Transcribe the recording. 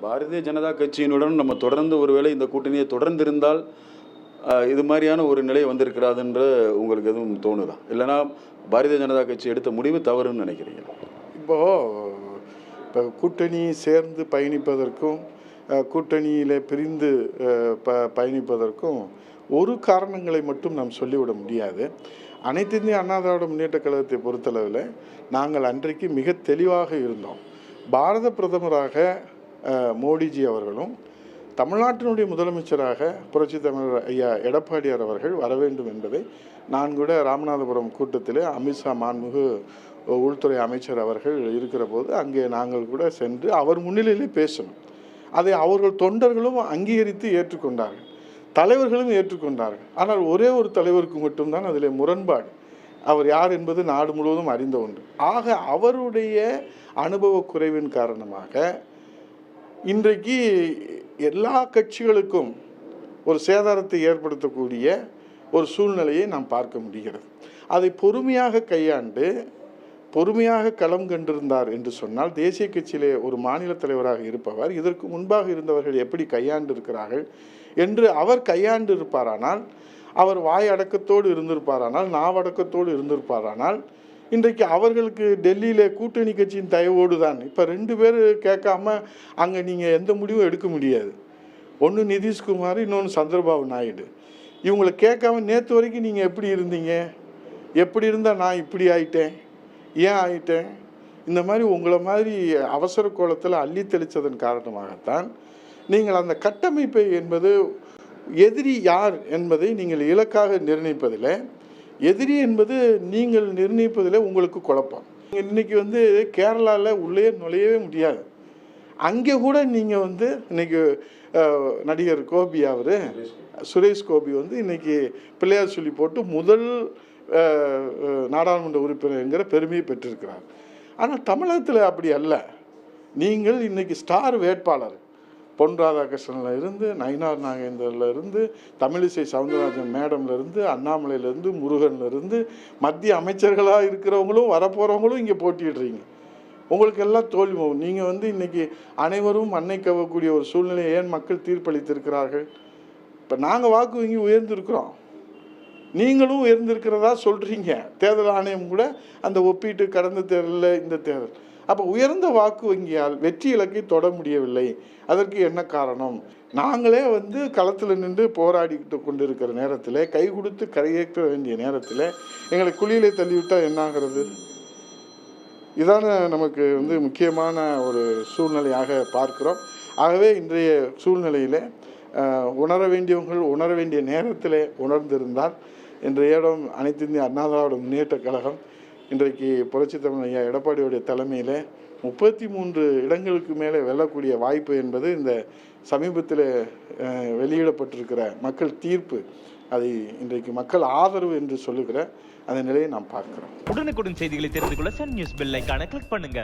பாரதிய ஜனதா கட்சியினுடன் நம்ம தொடர்ந்து ஒருவேளை இந்த கூட்டணியை தொடர்ந்து இருந்தால் இது மாதிரியான ஒரு நிலை வந்திருக்கிறாதுன்ற உங்களுக்கு எதுவும் தோணுதா? இல்லைனா பாரதிய ஜனதா கட்சி எடுத்த முடிவு தவறுன்னு நினைக்கிறீங்க? இப்போ கூட்டணி சேர்ந்து பயணிப்பதற்கும் கூட்டணியில் பிரிந்து பயணிப்பதற்கும் ஒரு காரணங்களை மட்டும் நாம் சொல்லிவிட முடியாது. அனைத்து இந்திய அண்ணா திராவிட முன்னேற்ற கழகத்தை பொறுத்தளவில் நாங்கள் அன்றைக்கு மிக தெளிவாக இருந்தோம். பாரத பிரதமராக மோடிஜி அவர்களும் தமிழ்நாட்டினுடைய முதலமைச்சராக புரட்சி தமிழர் ஐயா எடப்பாடியார் அவர்கள் வர வேண்டும் என்பதை நான் கூட ராமநாதபுரம் கூட்டத்தில் அமித்ஷா மாண்புமிகு உள்துறை அமைச்சர் அவர்கள் இருக்கிற போது அங்கே நாங்கள் கூட சென்று அவர் முன்னிலையிலே பேசணும். அதை அவர்கள் தொண்டர்களும் அங்கீகரித்து ஏற்றுக்கொண்டார்கள், தலைவர்களும் ஏற்றுக்கொண்டார்கள். ஆனால் ஒரே ஒரு தலைவருக்கு மட்டும்தான் அதில் முரண்பாடு. அவர் யார் என்பது நாடு முழுவதும் அறிந்த ஒன்று. ஆக அவருடைய அனுபவ குறைவின் காரணமாக இன்றைக்கு எல்லா கட்சிகளுக்கும் ஒரு சேதாரத்தை ஏற்படுத்தக்கூடிய ஒரு சூழ்நிலையை நாம் பார்க்க முடிகிறது. அதை பொறுமையாக கையாண்டு பொறுமையாக களம் கண்டிருந்தார் என்று சொன்னால் தேசிய கட்சியிலே ஒரு மாநில தலைவராக இருப்பவர் இதற்கு முன்பாக இருந்தவர்கள் எப்படி கையாண்டு இருக்கிறார்கள் என்று அவர் கையாண்டு இருப்பாரானால், அவர் வாய் அடக்கத்தோடு இருந்திருப்பாரானால், நாவடக்கத்தோடு இருந்திருப்பாரானால், இன்றைக்கு அவர்களுக்கு டெல்லியில் கூட்டணி கட்சியின் தயவோடு தான். இப்போ 2 பேர் கேட்காம அங்கே நீங்கள் எந்த முடிவும் எடுக்க முடியாது. ஒன்று நிதிஷ்குமார், இன்னொன்று சந்திரபாபு நாயுடு. இவங்களை கேட்காம நேற்று வரைக்கும் நீங்கள் எப்படி இருந்தீங்க, எப்படி இருந்தால் நான் இப்படி ஆயிட்டேன், ஏன் ஆயிட்டேன், இந்த மாதிரி உங்களை மாதிரி அவசர கோலத்தில் அள்ளி தெளித்ததன் காரணமாகத்தான் நீங்கள் அந்த கட்டமைப்பை என்பது எதிரி யார் என்பதை நீங்கள் இலக்காக நிர்ணயிப்பதில், எதிரி என்பது நீங்கள் நிர்ணயிப்பதில் உங்களுக்கு குழப்பம். இன்றைக்கி கேரளாவில் உள்ளே நுழையவே முடியாது. அங்கே கூட நீங்கள் இன்றைக்கி நடிகர் கோபி அவர் சுரேஷ் கோபி இன்றைக்கி பிள்ளையார் சொல்லி போட்டு முதல் நாடாளுமன்ற உறுப்பினர்ங்கிற பெருமையை பெற்றிருக்கிறார். ஆனால் தமிழகத்தில் அப்படி அல்ல. நீங்கள் இன்றைக்கி ஸ்டார் வேட்பாளர் பொன் ராதாகிருஷ்ணனில் இருந்து, நயினார் நாகேந்திரில் இருந்து, தமிழிசை சவுந்தரராஜன் மேடம்லேருந்து, அண்ணாமலையிலேருந்து, முருகன்லேருந்து, மத்திய அமைச்சர்களாக இருக்கிறவங்களும் வரப்போகிறவங்களும் இங்கே போட்டிடுறீங்க. உங்களுக்கு எல்லாம் தோல்வி. நீங்கள் இன்றைக்கி அனைவரும் மண்ணை கவக்கூடிய ஒரு சூழ்நிலையை ஏன் மக்கள் தீர்ப்பளித்திருக்கிறார்கள்? இப்போ நாங்கள் வாக்கு வங்கி உயர்ந்திருக்கிறோம், நீங்களும் உயர்ந்திருக்கிறதா சொல்கிறீங்க. தேர்தல் ஆணையம் கூட அந்த ஒப்பீட்டு கடந்த தேர்தலில் இந்த தேர்தல். அப்போ உயர்ந்த வாக்கு வங்கியால் வெற்றி இலக்கை தொட முடியவில்லை. அதற்கு என்ன காரணம்? நாங்களே களத்தில் நின்று போராடிக்கிட்டு கொண்டிருக்கிற நேரத்தில், கை கொடுத்து கரையேற்ற வேண்டிய நேரத்தில் எங்களை குழியிலே தள்ளிவிட்டால் என்ன ஆகிறது? இதான நமக்கு முக்கியமான ஒரு சூழ்நிலையாக பார்க்கிறோம். ஆகவே இன்றைய சூழ்நிலையில் உணர வேண்டியவர்கள் உணர வேண்டிய நேரத்தில் உணர்ந்திருந்தால் இன்றைய இடம் அனைத்து இந்திய அண்ணா திராவிட முன்னேற்ற கழகம் இன்றைக்கு புரட்சி தமிழர் ஐயா எடப்பாடியுடைய தலைமையில் 33 இடங்களுக்கு மேலே வெல்லக்கூடிய வாய்ப்பு என்பது இந்த சமீபத்தில் வெளியிடப்பட்டிருக்கிற மக்கள் தீர்ப்பு, அதை இன்றைக்கு மக்கள் ஆதரவு என்று சொல்லுகிற அந்த நிலையை நாம் பார்க்கிறோம். உடனுக்குடன் செய்திகளை தெரிந்து கொள்ள சன் நியூஸ் பெல் ஐகானை கிளிக் பண்ணுங்க.